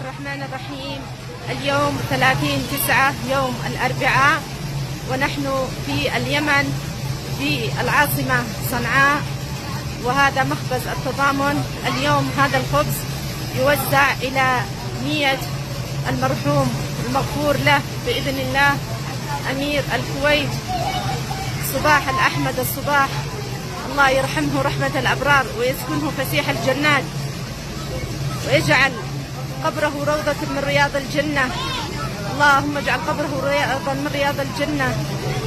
الرحمن الرحيم. اليوم 30/9 يوم الأربعاء، ونحن في اليمن في العاصمة صنعاء، وهذا مخبز التضامن. اليوم هذا الخبز يوزع إلى نية المرحوم المغفور له بإذن الله أمير الكويت صباح الأحمد الصباح، الله يرحمه رحمة الأبرار ويسكنه فسيح الجنات، ويجعل قبره روضة من رياض الجنة. اللهم اجعل قبره روضة من رياض الجنة.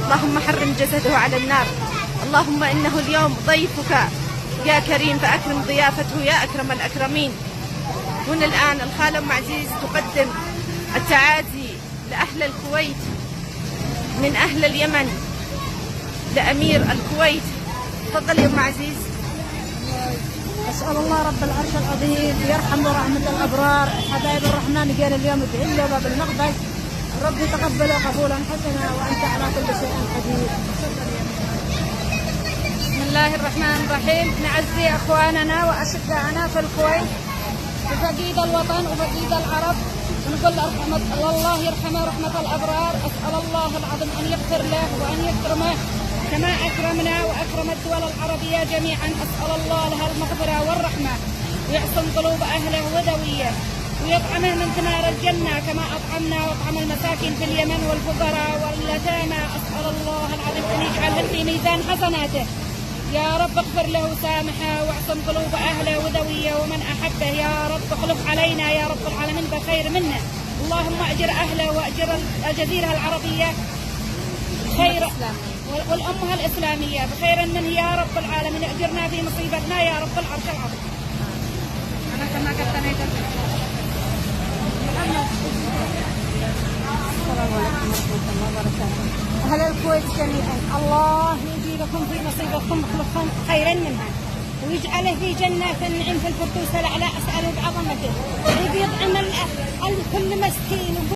اللهم حرم جسده على النار. اللهم إنه اليوم ضيفك يا كريم فأكرم ضيافته يا أكرم الأكرمين. هنا الآن الخالة أم عزيز تقدم التعازي لأهل الكويت من أهل اليمن لأمير الكويت. تفضل يا أم عزيز. أسأل الله رب العرش العظيم يرحم ورحمة الأبرار حبايب الرحمن جينا اليوم ادعي له باب المقدس، رب تقبله قبولا حسنا وأنت على كل شيء قدير. بسم الله الرحمن الرحيم. نعزي أخواننا وأشقائنا في الكويت بفقيد الوطن وفقيد العرب، ونقول الله يرحمه رحمة الأبرار. أسأل الله العظيم أن يغفر له وأن يكرمه كما أكرمنا وأكرم الدول العربية جميعا. أسأل الله لها المغفرة والرحمة، ويعصم قلوب أهله وذويه، ويطعمه من ثمار الجنة كما أطعمنا وأطعم المساكين في اليمن والفقراء واليتامى. أسأل الله العظيم أن يجعله في ميزان حسناته. يا رب اغفر له وسامحه، واعصم قلوب أهله وذويه ومن أحبه. يا رب اخلف علينا يا رب العالمين بخير منه. اللهم أجر أهله وأجر الجزيرة العربية خير، والأمة الإسلامية بخير منه يا رب العالمين. أجرنا في مصيبتنا يا رب العرش العظيم. أنا كما قلت أنا السلام عليكم ورحمة الله وبركاته. أهل الكويت جميعا الله يجيبكم في مصيبتكم خلفكم خيرا منها، ويجعله في جنات النعيم في الفردوس الأعلى. أسأله بعظمته يطعم كل مسكين.